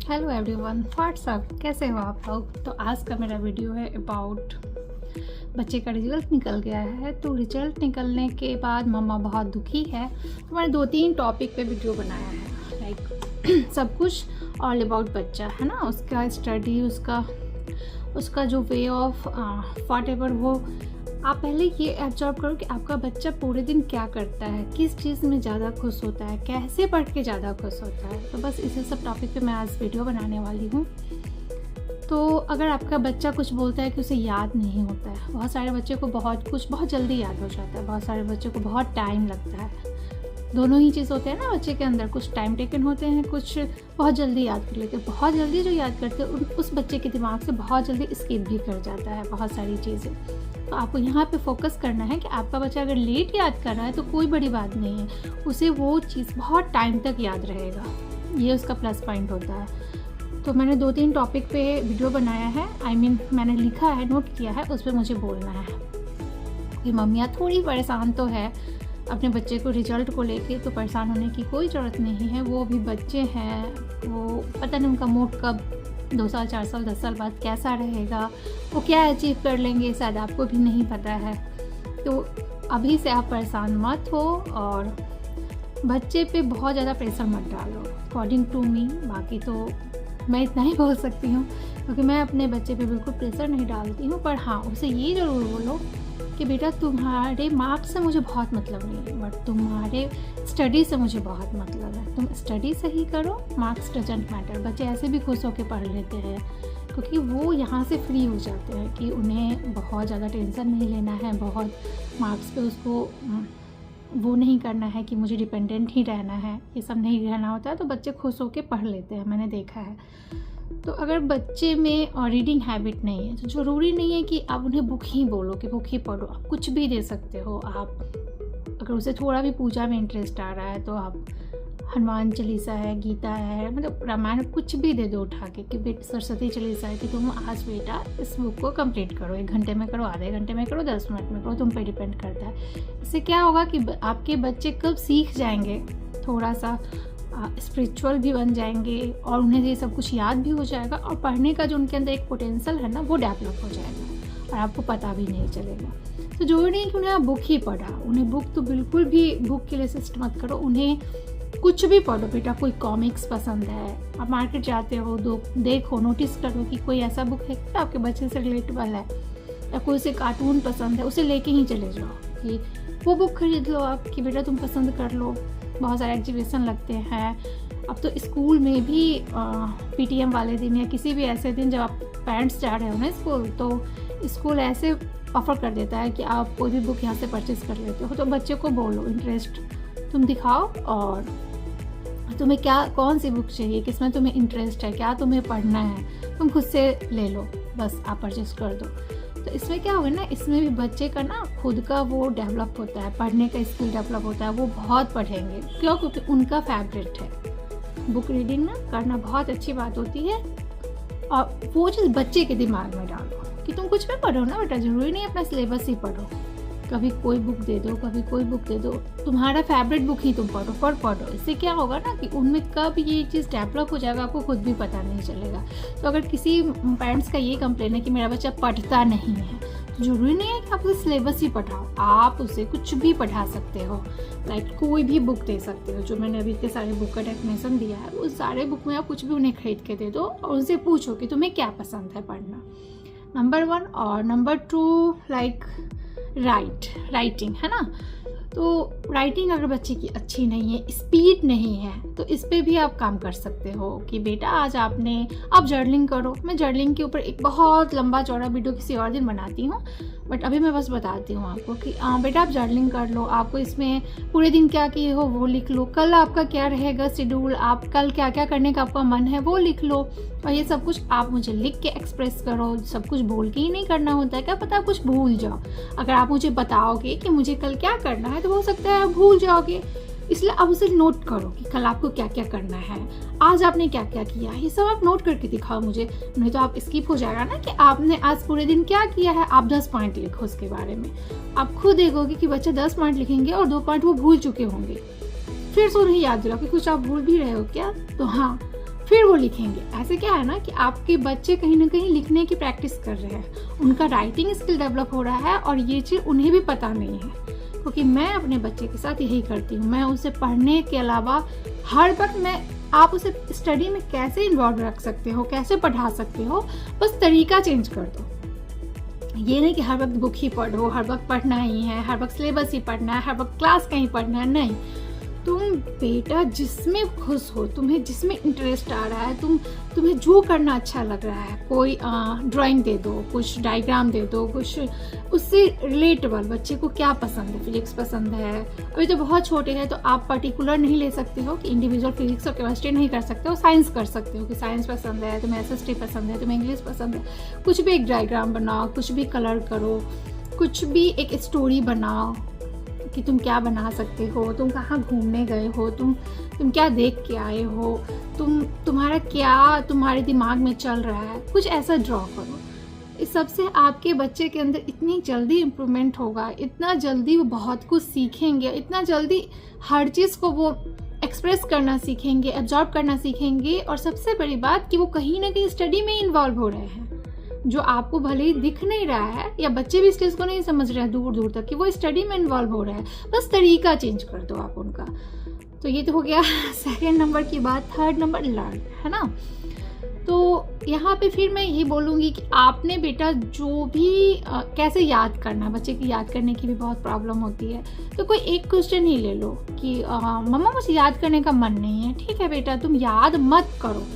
Hello everyone, WhatsApp, कैसे हो आप लोग। तो आज का मेरा वीडियो है अबाउट बच्चे का रिजल्ट निकल गया है। तो रिजल्ट निकलने के बाद मम्मा बहुत दुखी है। तो मैंने 2-3 टॉपिक पे वीडियो बनाया है, लाइक सब कुछ ऑल अबाउट बच्चा है ना, उसका स्टडी, उसका जो वे ऑफ वॉट एवर, वो आप पहले ये ऑब्जर्व करो कि आपका बच्चा पूरे दिन क्या करता है, किस चीज़ में ज़्यादा खुश होता है, कैसे पढ़ के ज़्यादा खुश होता है। तो बस इसी सब टॉपिक पे मैं आज वीडियो बनाने वाली हूँ। तो अगर आपका बच्चा कुछ बोलता है कि उसे याद नहीं होता है, बहुत सारे बच्चे को कुछ बहुत जल्दी याद हो जाता है, बहुत सारे बच्चों को बहुत टाइम लगता है। दोनों ही चीज़ होते हैं ना बच्चे के अंदर, कुछ टाइम टेकन होते हैं, कुछ बहुत जल्दी याद कर लेते हैं। बहुत जल्दी जो याद करते हैं उस बच्चे के दिमाग से बहुत जल्दी स्किप भी कर जाता है बहुत सारी चीज़ें। तो आपको यहाँ पे फोकस करना है कि आपका बच्चा अगर लेट याद कर रहा है तो कोई बड़ी बात नहीं है, उसे वो चीज़ बहुत टाइम तक याद रहेगा, ये उसका प्लस पॉइंट होता है। तो मैंने 2-3 टॉपिक पे वीडियो बनाया है, मैंने लिखा है, नोट किया है, उस पर मुझे बोलना है कि मम्मियाँ थोड़ी परेशान तो है अपने बच्चे को रिजल्ट को लेके। तो परेशान होने की कोई ज़रूरत नहीं है, वो भी बच्चे हैं, वो पता नहीं उनका मूड कब 2 साल 4 साल 10 साल बाद कैसा रहेगा, वो क्या अचीव कर लेंगे, शायद आपको भी नहीं पता है। तो अभी से आप परेशान मत हो और बच्चे पे बहुत ज़्यादा प्रेशर मत डालो, अकॉर्डिंग टू मी। बाकी तो मैं इतना ही बोल सकती हूँ क्योंकि मैं अपने बच्चे पे बिल्कुल प्रेशर नहीं डालती हूँ। पर हाँ, उसे ये ज़रूर बोलो कि बेटा तुम्हारे मार्क्स से मुझे बहुत मतलब नहीं है, बट तुम्हारे स्टडी से मुझे बहुत मतलब है। तुम स्टडी सही करो, मार्क्स डजंट मैटर। बच्चे ऐसे भी खुश होकर पढ़ लेते हैं क्योंकि वो यहाँ से फ्री हो जाते हैं कि उन्हें बहुत ज़्यादा टेंशन नहीं लेना है, बहुत मार्क्स पे उसको वो नहीं करना है कि मुझे डिपेंडेंट ही रहना है, ये सब नहीं रहना होता है। तो बच्चे खुश होकर पढ़ लेते हैं, मैंने देखा है। तो अगर बच्चे में रीडिंग हैबिट नहीं है तो ज़रूरी नहीं है कि आप उन्हें बुक ही बोलो कि बुक ही पढ़ो, आप कुछ भी दे सकते हो। आप अगर उसे थोड़ा भी पूजा में इंटरेस्ट आ रहा है तो आप हनुमान चालीसा है, गीता है, मतलब रामायण, कुछ भी दे दो उठा के कि बेटा सरस्वती चालीसा है कि तुम आज बेटा इस बुक को कंप्लीट करो, 1 घंटे में करो, आधे घंटे में करो, 10 मिनट में करो, तुम पे डिपेंड करता है। इससे क्या होगा कि आपके बच्चे कब सीख जाएंगे, थोड़ा सा स्पिरिचुअल भी बन जाएंगे और उन्हें ये सब कुछ याद भी हो जाएगा और पढ़ने का जो उनके अंदर एक पोटेंशियल है ना, वो डेवलप हो जाएगा और आपको पता भी नहीं चलेगा। तो जरूरी नहीं कि उन्हें आप बुक ही पढ़ा, उन्हें बुक तो बिल्कुल भी बुक के लिए सिस्ट मत करो, उन्हें कुछ भी पढ़ो। बेटा कोई कॉमिक्स पसंद है, आप मार्केट जाते हो, देखो, नोटिस करो कि कोई ऐसा बुक है कि आपके बच्चे से रिलेटेबल है, या कोई उसे कार्टून पसंद है, उसे लेके ही चले जाओ कि वो बुक खरीद लो आप कि बेटा तुम पसंद कर लो। बहुत सारे एग्जीबिशन लगते हैं अब तो स्कूल में भी, PTM वाले दिन या किसी भी ऐसे दिन जब आप पेरेंट्स जा रहे हो ना स्कूल, तो स्कूल ऐसे ऑफर कर देता है कि आप कोई भी बुक यहाँ से परचेज़ कर लेते हो। तो बच्चे को बोलो, इंटरेस्ट तुम दिखाओ और तुम्हें कौन सी बुक चाहिए, किसमें तुम्हें इंटरेस्ट है, क्या तुम्हें पढ़ना है, तुम खुद से ले लो, बस आप परचेज़ कर दो। तो इसमें क्या होगा ना, इसमें भी बच्चे का ना खुद का वो डेवलप होता है, पढ़ने का स्किल डेवलप होता है, वो बहुत पढ़ेंगे। क्यों? क्योंकि उनका फेवरेट है। बुक रीडिंग ना करना बहुत अच्छी बात होती है और वो चीज़ बच्चे के दिमाग में डालो कि तुम कुछ भी पढ़ो ना बेटा, ज़रूरी नहीं अपना सिलेबस ही पढ़ो, कभी कोई बुक दे दो, कभी कोई बुक दे दो, तुम्हारा फेवरेट बुक ही तुम पढ़ो। इससे क्या होगा ना कि उनमें कब ये चीज़ डेवलप हो जाएगा आपको खुद भी पता नहीं चलेगा। तो अगर किसी पेरेंट्स का ये कंप्लेन है कि मेरा बच्चा पढ़ता नहीं है, तो ज़रूरी नहीं है कि आप उसे सिलेबस ही पढ़ाओ, आप उसे कुछ भी पढ़ा सकते हो, लाइक कोई भी बुक दे सकते हो। जो मैंने अभी के सारे बुक का डेफिनेशन दिया है, उस सारे बुक में आप कुछ भी उन्हें खरीद के दे दो और उनसे पूछो कि तुम्हें क्या पसंद है पढ़ना, नंबर 1। और नंबर 2, लाइक राइटिंग है ना। तो राइटिंग अगर बच्चे की अच्छी नहीं है, स्पीड नहीं है, तो इस पे भी आप काम कर सकते हो कि बेटा आज आप जर्नलिंग करो। मैं जर्नलिंग के ऊपर एक बहुत लंबा चौड़ा वीडियो किसी और दिन बनाती हूँ, बट अभी मैं बस बताती हूँ आपको कि बेटा आप जर्नलिंग कर लो, आपको इसमें पूरे दिन क्या किए हो वो लिख लो, कल आपका क्या रहेगा शेड्यूल, आप कल क्या क्या करने का आपका मन है वो लिख लो। और ये सब कुछ आप मुझे लिख के एक्सप्रेस करो, सब कुछ बोल के ही नहीं करना होता है, क्या पता आप कुछ भूल जाओ। अगर आप मुझे बताओगे कि मुझे कल क्या करना है तो हो सकता है आप भूल जाओगे, इसलिए आप उसे नोट करो कि कल आपको क्या क्या करना है, आज आपने क्या क्या किया, ये सब आप नोट करके दिखाओ मुझे। नहीं तो आप स्किप हो जाएगा ना कि आपने आज पूरे दिन क्या किया है। आप 10 पॉइंट लिखो उसके बारे में, आप खुद देखोगे कि बच्चे 10 पॉइंट लिखेंगे और 2 पॉइंट वो भूल चुके होंगे, फिर से उन्हें याद दिलाओ कि कुछ आप भूल भी रहे हो क्या, तो हाँ फिर वो लिखेंगे। ऐसे क्या है ना कि आपके बच्चे कहीं ना कहीं लिखने की प्रैक्टिस कर रहे हैं, उनका राइटिंग स्किल डेवलप हो रहा है और ये चीज़ उन्हें भी पता नहीं है, क्योंकि मैं अपने बच्चे के साथ यही करती हूँ। मैं उसे पढ़ने के अलावा हर वक्त आप उसे स्टडी में कैसे इन्वॉल्व रख सकते हो, कैसे पढ़ा सकते हो, बस तरीका चेंज कर दो। ये नहीं कि हर वक्त बुक ही पढ़ो, हर वक्त पढ़ना ही है, हर वक्त सिलेबस ही पढ़ना है, हर वक्त क्लास का ही पढ़ना है। नहीं, तुम बेटा जिसमें खुश हो, तुम्हें जिसमें इंटरेस्ट आ रहा है, तुम्हें जो करना अच्छा लग रहा है, कोई ड्राइंग दे दो, कुछ डायग्राम दे दो, कुछ उससे रिलेटेबल। बच्चे को क्या पसंद है, फिजिक्स पसंद है, अभी तो बहुत छोटे हैं तो आप पर्टिकुलर नहीं ले सकते हो कि इंडिविजुअल फिजिक्स और केमिस्ट्री नहीं कर सकते हो, साइंस कर सकते हो कि साइंस पसंद है, तुम्हें SST पसंद है, तुम्हें इंग्लिश पसंद है, कुछ भी एक डायग्राम बनाओ, कुछ भी कलर करो, कुछ भी एक स्टोरी बनाओ कि तुम क्या बना सकते हो, तुम कहाँ घूमने गए हो, तुम क्या देख के आए हो, तुम्हारा क्या तुम्हारे दिमाग में चल रहा है, कुछ ऐसा ड्रॉ करो। इस सबसे आपके बच्चे के अंदर इतनी जल्दी इम्प्रूवमेंट होगा, इतना जल्दी वो बहुत कुछ सीखेंगे, इतना जल्दी हर चीज़ को वो एक्सप्रेस करना सीखेंगे, एब्जॉर्ब करना सीखेंगे। और सबसे बड़ी बात कि वो कहीं ना कहीं स्टडी में इन्वॉल्व हो रहे हैं, जो आपको भले ही दिख नहीं रहा है, या बच्चे भी इस चीज़ को नहीं समझ रहे हैं दूर दूर तक कि वो स्टडी में इन्वॉल्व हो रहा है, बस तरीका चेंज कर दो आप उनका। तो ये तो हो गया सेकेंड नंबर की बात। थर्ड नंबर लर्न, है ना। तो यहाँ पे फिर मैं ये बोलूँगी कि आपने बेटा जो भी कैसे याद करना है, बच्चे की याद करने की भी बहुत प्रॉब्लम होती है, तो कोई एक क्वेश्चन ही ले लो कि मम्मा मुझे याद करने का मन नहीं है। ठीक है बेटा, तुम याद मत करो,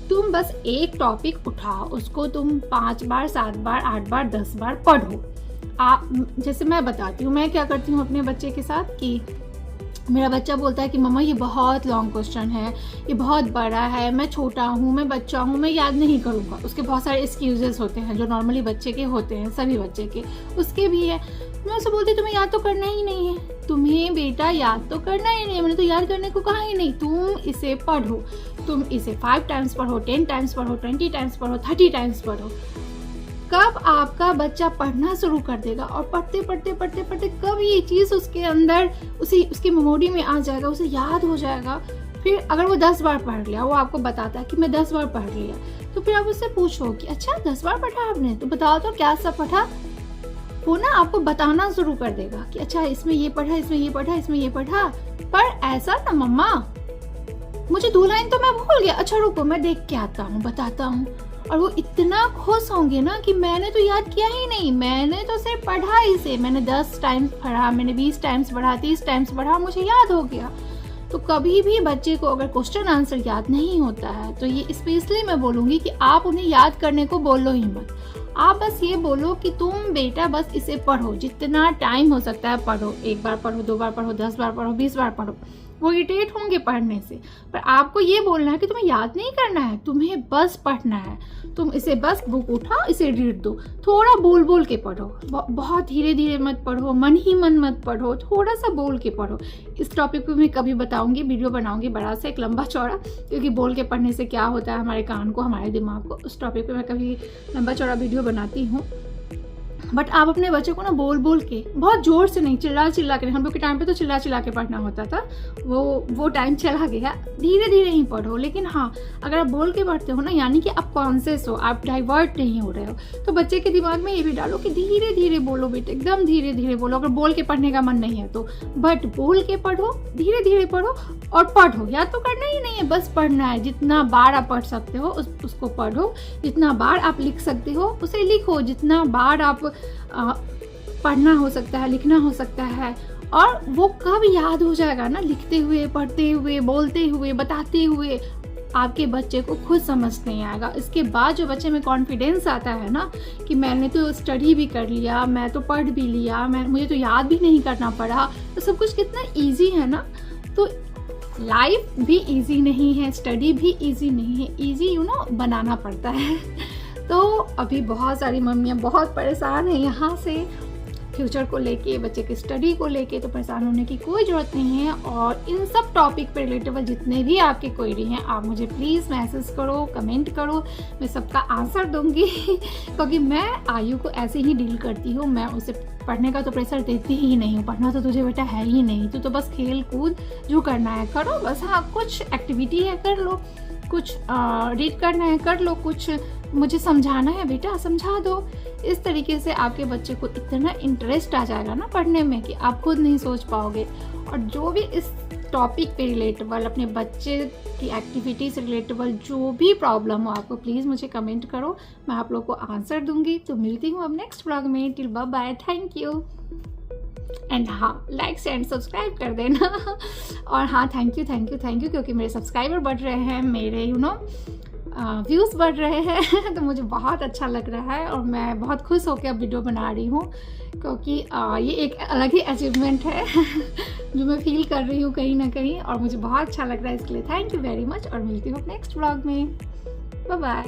तुम बस एक टॉपिक उठाओ, उसको तुम 5 बार 7 बार 8 बार 10 बार पढ़ो। जैसे मैं बताती हूँ मैं क्या करती हूँ अपने बच्चे के साथ कि मेरा बच्चा बोलता है कि मम्मा ये बहुत लॉन्ग क्वेश्चन है, ये बहुत बड़ा है, मैं छोटा हूँ, मैं बच्चा हूँ, मैं याद नहीं करूँगा। उसके बहुत सारे एक्सक्यूजेस होते हैं जो नॉर्मली बच्चे के होते हैं, सभी बच्चे के, उसके भी है। मैं उससे बोलती तुम्हें याद तो करना ही नहीं है, तुम्हें बेटा याद तो करना ही नहीं है, मैंने तो याद करने को कहा ही नहीं। तुम इसे पढ़ो, तुम इसे 5 टाइम्स पढ़ो, 10 टाइम्स पढ़ो, 20 टाइम्स पढ़ो, 30 टाइम्स पढ़ो। कब आपका बच्चा पढ़ना शुरू कर देगा और पढ़ते पढ़ते पढ़ते पढ़ते कब ये चीज़ उसके अंदर उसकी मेमोरी में आ जाएगा, उसे याद हो जाएगा। फिर अगर वो 10 बार पढ़ लिया, वो आपको बताता है कि मैं 10 बार पढ़ लिया, तो फिर आप उससे पूछो कि अच्छा 10 बार पढ़ा आपने, तो बताओ तो क्या सब पढ़ा। वो ना आपको बताना शुरू कर देगा कि अच्छा इसमें ये पढ़ा, इसमें ये पढ़ा, इसमें ये पढ़ा, पर ऐसा ना मम्मा मुझे 2 लाइन तो मैं भूल गया, अच्छा रुको मैं देख के आता हूँ, बताता हूँ। और वो इतना खुश होंगे ना कि मैंने तो याद किया ही नहीं, मैंने तो सिर्फ पढ़ा ही से, मैंने 10 टाइम्स पढ़ा, मैंने 20 टाइम्स पढ़ा, 30 टाइम्स पढ़ा, मुझे याद हो गया। तो कभी भी बच्चे को अगर क्वेश्चन आंसर याद नहीं होता है तो ये स्पेशली मैं बोलूँगी कि आप उन्हें याद करने को बोलो ही मत। आप बस ये बोलो कि तुम बेटा बस इसे पढ़ो, जितना टाइम हो सकता है पढ़ो, 1 बार पढ़ो, 2 बार पढ़ो, 10 बार पढ़ो, 20 बार पढ़ो। वो इरिटेट होंगे पढ़ने से, पर आपको ये बोलना है कि तुम्हें याद नहीं करना है, तुम्हें बस पढ़ना है। तुम इसे बस बुक उठाओ, इसे रीड दो, थोड़ा बोल बोल के पढ़ो, बहुत धीरे धीरे मत पढ़ो, मन ही मन मत पढ़ो, थोड़ा सा बोल के पढ़ो। इस टॉपिक पे मैं कभी बताऊंगी, वीडियो बनाऊंगी बड़ा सा, एक लंबा चौड़ा, क्योंकि बोल के पढ़ने से क्या होता है हमारे कान को, हमारे दिमाग को, उस टॉपिक पे मैं कभी लंबा चौड़ा वीडियो बनाती हूँ। बट आप अपने बच्चे को ना बोल बोल के, बहुत जोर से नहीं, चिल्ला चिल्ला के, हम लोग के टाइम पे तो चिल्ला चिल्ला के पढ़ना होता था, वो टाइम चला गया, धीरे धीरे ही पढ़ो। लेकिन हाँ, अगर आप बोल के पढ़ते हो ना, यानी कि आप कॉन्शियस हो, आप डाइवर्ट नहीं हो रहे हो, तो बच्चे के दिमाग में ये भी डालो कि धीरे धीरे बोलो बेटे, एकदम धीरे धीरे बोलो। अगर बोल के पढ़ने का मन नहीं है तो, बट बोल के पढ़ो, धीरे धीरे पढ़ो और पढ़ो। याद तो करना ही नहीं है, बस पढ़ना है। जितना बार आप पढ़ सकते हो उसको पढ़ो, जितना बार आप लिख सकते हो उसे लिखो, जितना बार आप पढ़ना हो सकता है, लिखना हो सकता है। और वो कब याद हो जाएगा ना, लिखते हुए, पढ़ते हुए, बोलते हुए, बताते हुए, आपके बच्चे को खुद समझ नहीं आएगा। इसके बाद जो बच्चे में कॉन्फिडेंस आता है ना कि मैंने तो स्टडी भी कर लिया, मैं तो पढ़ भी लिया, मुझे तो याद भी नहीं करना पड़ा, तो सब कुछ कितना ईजी है ना। तो लाइफ भी ईजी नहीं है, स्टडी भी ईजी नहीं है, ईजी बनाना पड़ता है। तो अभी बहुत सारी मम्मियाँ बहुत परेशान हैं यहाँ से, फ्यूचर को लेके, बच्चे की स्टडी को लेके, तो परेशान होने की कोई ज़रूरत नहीं है। और इन सब टॉपिक पे रिलेटेबल जितने भी आपके क्वेरी हैं, आप मुझे प्लीज़ मैसेज करो, कमेंट करो, मैं सबका आंसर दूंगी क्योंकि मैं आयु को ऐसे ही डील करती हूँ। मैं उसे पढ़ने का तो प्रेशर देती ही नहीं हूँ, पढ़ना तो तुझे बेटा है ही नहीं, तो बस खेल कूद जो करना है करो, बस हाँ कुछ एक्टिविटी है कर लो, कुछ रीड करना है कर लो, कुछ मुझे समझाना है बेटा समझा दो। इस तरीके से आपके बच्चे को इतना इंटरेस्ट आ जाएगा ना पढ़ने में कि आप खुद नहीं सोच पाओगे। और जो भी इस टॉपिक पे रिलेटेबल, अपने बच्चे की एक्टिविटी से रिलेटेबल जो भी प्रॉब्लम हो आपको, प्लीज़ मुझे कमेंट करो, मैं आप लोग को आंसर दूंगी। तो मिलती हूँ अब नेक्स्ट व्लॉग में। Till bye bye, thank you. And हाँ, लाइक एंड सब्सक्राइब कर देना। और हाँ, थैंक यू क्योंकि मेरे सब्सक्राइबर बढ़ रहे हैं, मेरे व्यूज़ बढ़ रहे हैं। तो मुझे बहुत अच्छा लग रहा है और मैं बहुत खुश होकर अब वीडियो बना रही हूँ, क्योंकि ये एक अलग ही अचीवमेंट है जो मैं फील कर रही हूँ कहीं ना कहीं, और मुझे बहुत अच्छा लग रहा है। इसके लिए थैंक यू वेरी मच और मिलती हूँ नेक्स्ट व्लॉग में। Bye bye.